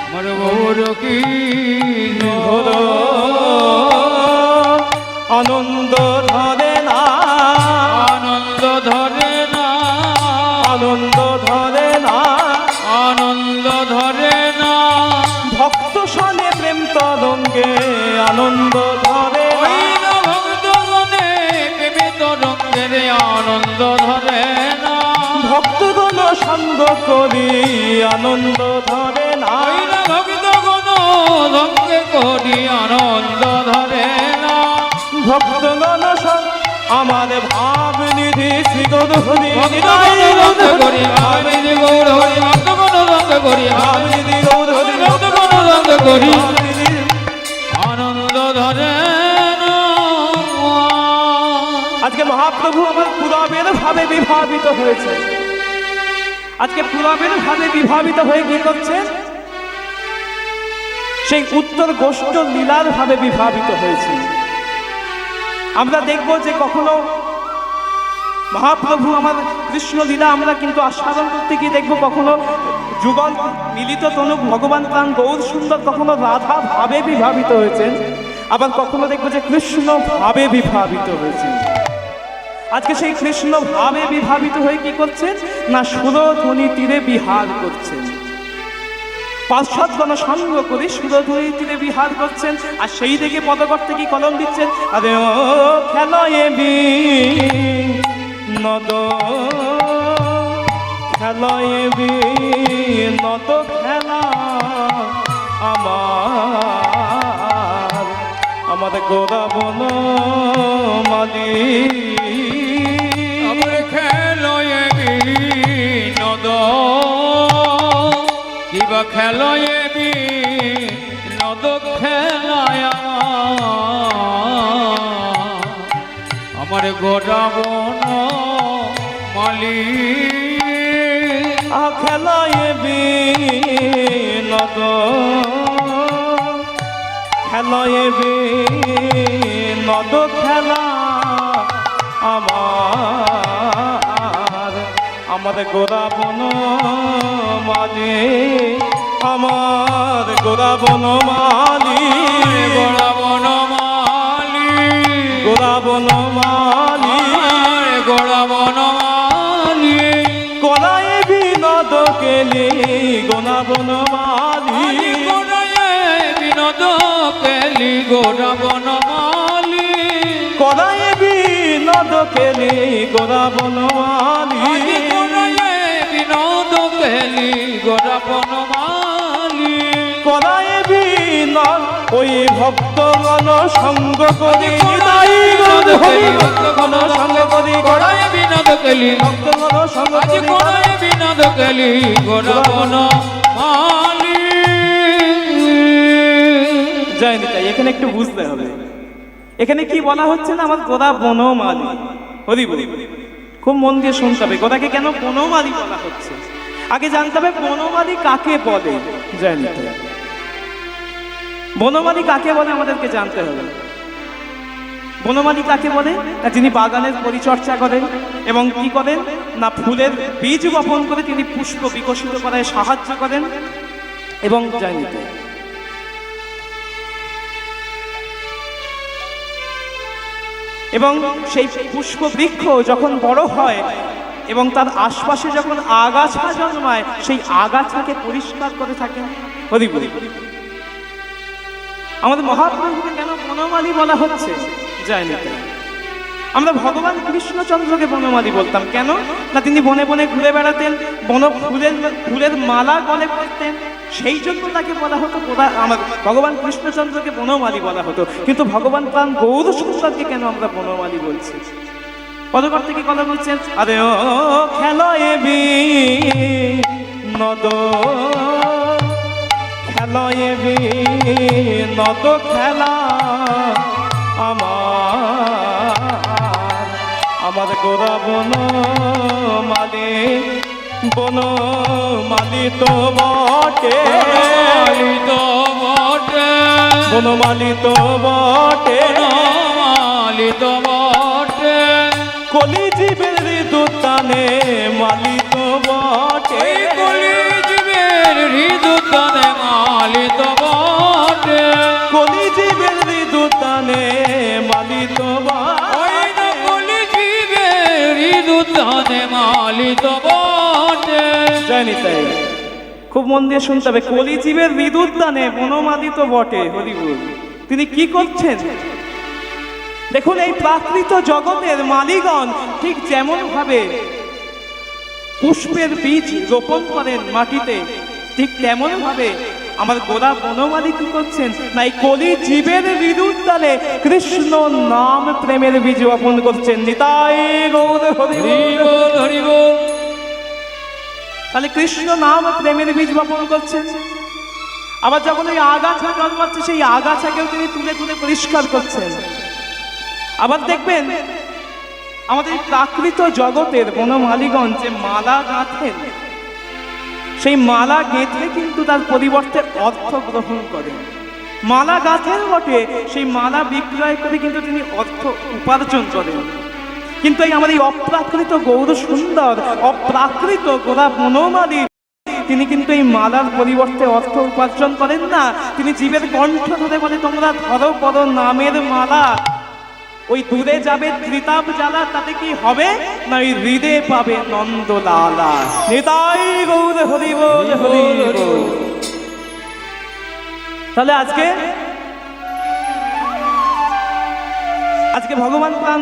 আমার গৌর হলো আনন্দ ধরে না, আনন্দ ধরে না, আনন্দ ধরে না, আনন্দ ধরে না, ভক্ত সনে প্রেম তরঙ্গে আনন্দ ধরে না, ওই না ভক্তগণে প্রেমে তরঙ্গের আনন্দ ধরে না, ভক্তগণ সঙ্গ করি আনন্দ ধরে না, ওই না ভক্তগণ সঙ্গে করি আনন্দ ধরে না, ভক্তগণ আমার ভাব নিধি শ্রী গৌরহরি ভক্তগণ রঙ্গ করি ভাবিনি গৌর হরি, ভক্তগণ রঙ্গ করি ভাব নিধি গৌরহরি ভক্তগণ রঙ্গ করি আনন্দ ধরে না। আজকে মহাপ্রভু আমার পুরাবের ভাবে বিভাবিত হয়েছে। আজকে পুরাবের ভাবে বিভাবিত হয়ে কি করছেন? সেই উত্তর গোষ্ঠ লীলার ভাবে বিভাবিত হয়েছে। আমরা দেখব যে কখনো মহাপ্রভু আমার কৃষ্ণ লীলা আমরা কিন্তু আস্বাদন করতে গিয়ে দেখবো কখনো যুগল মিলিত তনুক ভগবান প্রাণ গৌর সুন্দর কখনো রাধা ভাবে বিভাবিত হয়েছেন, আবার কখনো দেখবো যে কৃষ্ণ ভাবে বিভাবিত হয়েছেন। আজকে সেই কৃষ্ণ ভাবে বিভাবিত হয়ে কি করছেন না সুরধ্বনি তীরে বিহার করছেন, পার্শ্বদগণ সঙ্গ করে সুরধ্বনি তীরে বিহার করছেন। আর সেই দিকে পদকর থেকে কলম দিচ্ছেন, আরে ও খেলয়ে নদ খেলয়ে নত খেলা আমার আমাদের গোরাবন মালি আমার খেলয়ে বিনোদ কিবা খেলয়ে বিনোদ খেলায় আমার গোরাবন মালি খেলয়ে নদ খেলয়ে নদ খেলা আমার আমাদের গোরাবন মালি আমার গোরাবন মালি গোরাবন মালি গোরাবন মালি গোরাবন মালি কলায় বিনোদ কেলি গোরাবন মালি বিনোদ কেলি গোরাবন মালি কলায় বিনোদ কেলি গোরাবন মালি বিনোদ কেলি গোরাবন মালি কলায় বিনোদ ওই ভক্তগণ সঙ্গ করি তাই ভক্তগণ সঙ্গ করি গোড়ায় বিনোদ কেলি ভক্তগণ সঙ্গ আজ করি গোড়ায় বিনোদ কেলি গোরাবন মালি। জয় নিতাই। এখানে একটু বুঝতে হবে এখানে কি বলা হচ্ছে না আমার গোরা বনমালী হরি বলি, খুব মন দিয়ে শুনতে হবে গোরাকে কেন বনমালী বলা হচ্ছে। আগে জানতে হবে বনমালী কাকে বলে। জয় নিতাই। বনমালী কাকে বলে আমাদেরকে জানতে হবে। বনমালী কাকে বলে না যিনি বাগানের পরিচর্যা করেন এবং কি করেন না ফুলের বীজ বপন করে তিনি পুষ্প বিকশিত করায় সাহায্য করেন এবং জয় নিতাই। এবং সেই পুষ্প বৃক্ষ যখন বড় হয় এবং তার আশপাশে যখন আগাছা জন্মায় সেই আগাছাকে পরিষ্কার করে থাকেন হরি বলি। আমাদের মহাপ্রভুকে কেন বনমালী বলা হচ্ছে জয় নিতাই। আমরা ভগবান কৃষ্ণচন্দ্রকে বনমালী বলতাম কেন না তিনি বনে বনে ঘুরে বেড়াতেন, ফুলের মালা গলে পড়তেন, সেই জন্য তাকে বলা হতো আমার ভগবান কৃষ্ণচন্দ্রকে বনমালী বলা হতো। কিন্তু ভগবান প্রাণ গৌর সুন্দরকে কেন আমরা বনমালী বলছি? পদকর থেকে কথা বলছেন, আরে ও খেলয়ে নদ খেলয়ে নদ খেলা আমার গোরা বনমালী বনমালী তো বটে বনমালী তো বটে মালি তো বটে কলি জীবের ঋতুতানে মালি তো বটে কলি জীবের হৃদয় উদ্যানে মালিত বটে কলি জীবের হৃদুতানে মালিত ওই নকলি জীবের উদ্যানে মালিত বটে জানি তাই খুব মন দিয়ে শুনতে হবে। কলি জীবের হৃদুতানে বনমালিত বটে হরিবুল। তিনি কি করছেন দেখুন, এই প্রাকৃত জগতের মালিগণ ঠিক যেমন ভাবে পুষ্পের বীজ রোপণ করেন মাটিতে, ঠিক তেমন ভাবে আমার গোরা বনমালী কি করছেন না এই কলি জীবের হৃদুদ্দানে কৃষ্ণ নাম প্রেমের বীজ রোপণ করছেন। নিতাই গৌর হরি হরিবল হরিবল তাহলে কৃষ্ণ নাম প্রেমের বীজ বপন করছেন। আবার যখন ওই আগাছা জন্মাচ্ছে সেই আগাছাকেও তিনি তুলে তুলে পরিষ্কার করছেন। আবার দেখবেন আমাদের প্রাকৃত জগতের বনমালীগণ যে মালা গাঁথেন, সেই মালা গেঁথে কিন্তু তার পরিবর্তে অর্থ গ্রহণ করেন। মালা গাঁথেন বটে, সেই মালা বিক্রয় করে কিন্তু তিনি অর্থ উপার্জন করেন। কিন্তু এই আমাদের এই অপ্রাকৃত গৌর সুন্দর অপ্রাকৃত গোরা বনমালী তিনি কিন্তু এই মালার পরিবর্তে অর্থ উপার্জন করেন না। তিনি জীবের কণ্ঠ ধরে বলে তোমরা ধরো বড় নামের মালা, ওই দূরে যাবে ত্রিতাপ জ্বালা, তাতে কি হবে না ওই হৃদে পাবে নন্দলালা। নিতাই গৌর হরি বল হরি বল। তাহলে আজকে ভগবান প্রাণ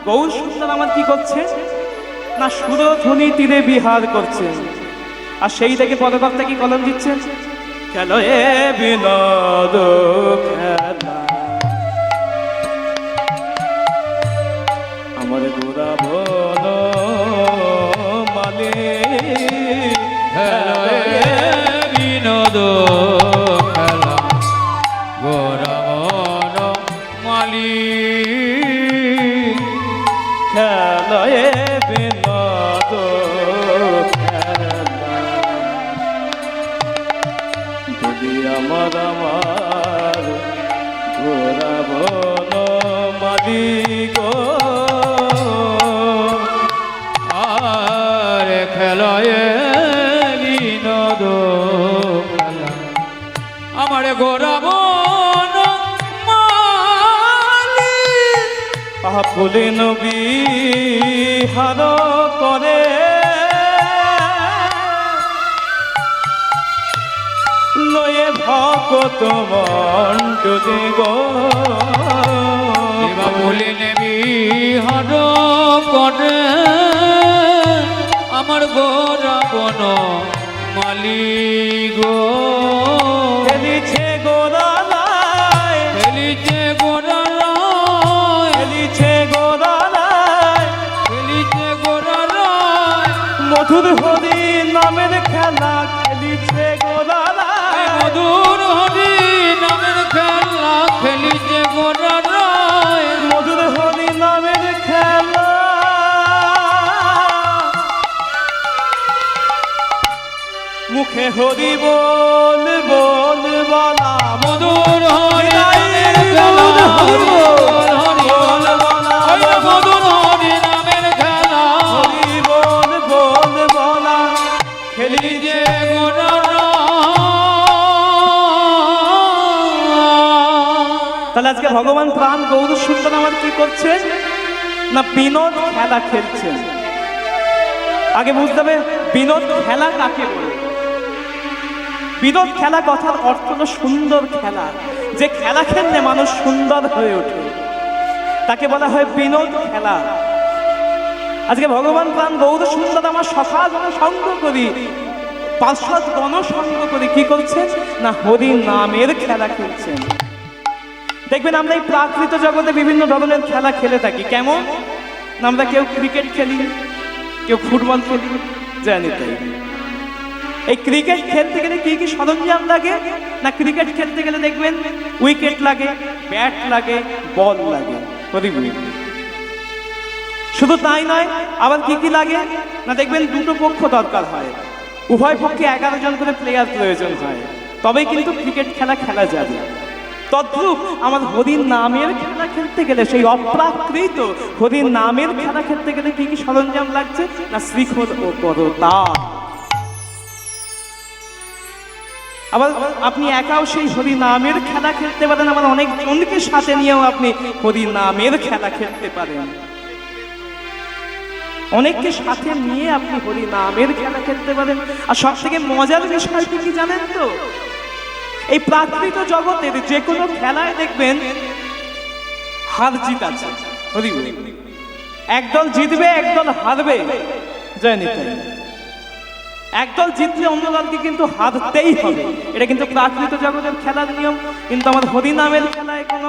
গৌর সুন্দর আমার কি করছে না সুরধ্বনি তীরে বিহার করছেন। আর সেই থেকে পদকর্তা কি কলম দিচ্ছেন, খেলো এ বিনোদ খেলা আমার গোরা বন মালে বিনোদ খেলা গোরাবন মালি খেলো এ বিনোদ খেলা যদি আমার গোরা বন মালিক খেলায় বিনোদ খেলা আমার গোরাবন মালি পাপুলি নবী হার করে লয়ে ভকত মন্ডুদি গো বলে নেবি হর করে আমার গোরাবন মালি গো খেলিছে গোদালায় খেলিছে গোরারায় খেলিছে গোদালায় খেলিছে গোরারায় মধুর হরি নামের খেলা খেলিছে গোদালায় মধুর হরি নামের খেলা খেলিছে গোরারায় মধুর হরি নামের খেলা মুখে হরি বল বল বলা মধুর হরি নামের খেলা হরি বল হরি বল বলা মধুর হরি নামের খেলা হরি বল বল বলা খেলিছে গোরারায় তাহলে আজকে ভগবান প্রাণ গৌর সুন্দর আমার কি করছেন না বিনোদ খেলা খেলছেন। আগে বুঝতে হবে বিনোদ খেলা কাকে বলে। বিনোদ খেলা কথার অর্থ হলো সুন্দর খেলা, যে খেলা খেললে মানুষ সুন্দর হয়ে ওঠে তাকে বলা হয় বিনোদ খেলা। আজকে ভগবান প্রাণ গৌর সুন্দর আমার সখা সঙ্গ করি পার্শ্বদ গণসঙ্গ করি কি করছেন না হরি নামের খেলা খেলছেন। দেখবেন আমরা এই প্রাকৃত জগতে বিভিন্ন ধরনের খেলা খেলে থাকি। কেমন না আমরা কেউ ক্রিকেট খেলি, কেউ ফুটবল খেলি, জানি তাই। এই ক্রিকেট খেলতে গেলে কি কি সরঞ্জাম লাগে না ক্রিকেট খেলতে গেলে দেখবেন উইকেট লাগে, ব্যাট লাগে, বল লাগে। শুধু তাই নয়, আবার কি কি লাগে না দেখবেন দুটো পক্ষ দরকার হয়, উভয় পক্ষে 11 জন করে প্লেয়ার প্রয়োজন হয়, তবেই কিন্তু ক্রিকেট খেলা খেলা যাবে। তদ্রূপ আমার হরির নামের খেলা খেলতে গেলে সেই অপ্রাকৃত হরির নামের খেলা খেলতে গেলে কি কি সরঞ্জাম লাগছে না শ্রীখোল ও করতা। আবার আপনি একাও সেই হরি নামের খেলা খেলতে পারেন, আবার অনেক জনকে সাথে নিয়েও আপনি হরি নামের খেলা খেলতে পারেন। অনেককে সাথে নিয়ে আপনি হরি নামের খেলা খেলতে পারেন। আর সব থেকে মজার বিষয়টি কি জানেন তো, এই প্রাকৃত জগতের যে কোনো খেলায় দেখবেন হার জিত আছে। হরি বল। একদল জিতবে একদল হারবে, জয় নিতাই। একদল জিতলে অন্য দলকে কিন্তু হারতেই হবে, এটা কিন্তু প্রাকৃত জগতের খেলার নিয়ম। কিন্তু আমার হরি নামের খেলায় কোনো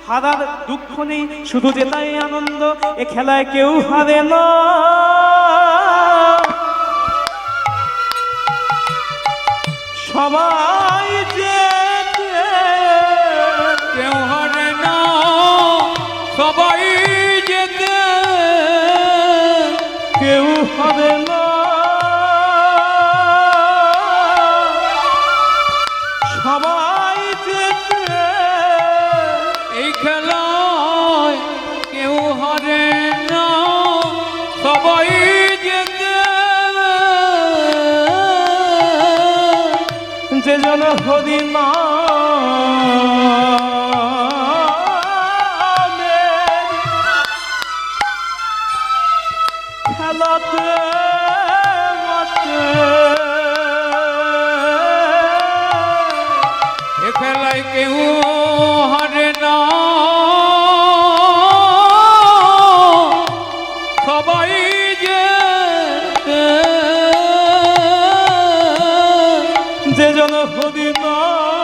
হারার দুঃখ নেই, শুধু জেতাই আনন্দ। এ খেলায় কেউ হারে না, সবাই জেতে। কেউ হারে না, সবাই যেতে। কেউ হারে না, সবাই জেতে। এই খেলায় কেউ হারে না, সবাই যেতে। যে জন হরি নামের খেলাতে মাতে, এ খেলায় কেউ হারে না, সবাই যেতে। যে জন হরি নামের,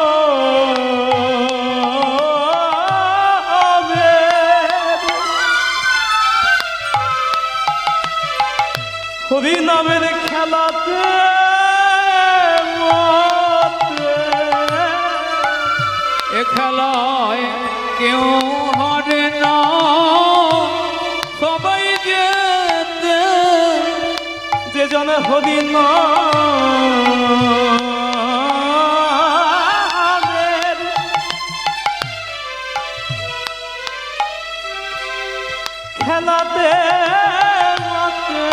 হরি নামের খেলাতে মাতে। এ খেলায় কেউ হারে না, সবাই যেতে। যে জন হরি নামের খেলাতে মাতে।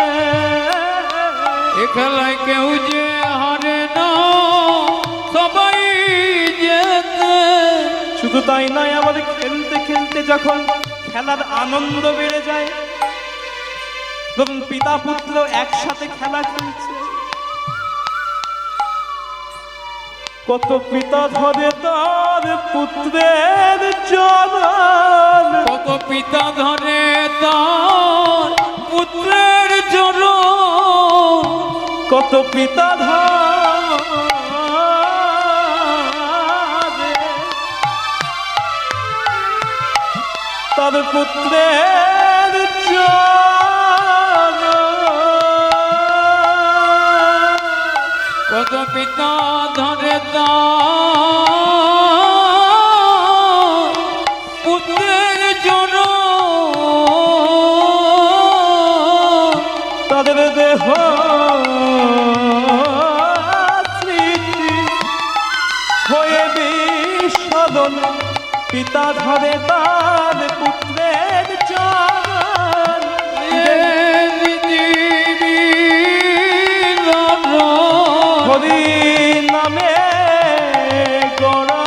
এ খেলায় কেউ যে হারে না, সবাই যেতে। শুধু তাই নয়, আবার খেলতে খেলতে যখন খেলার আনন্দ বেড়ে যায়, ধরুন পিতা পুত্র একসাথে খেলা খেলছে, কত পিতা ধরে তার পুত্রের চরণ, কত পিতা ধরে তার পুত্রের চরণ। কত পিতা ধরে তার পুত্রের চরণ। কত পিতা ধরে তার পুত্রের চরণ। তাদের দেহ স্মৃতি হয়ে বিসর্জন, পিতা ধরে তার পুত্রের চরণ। হরি নামে গড়া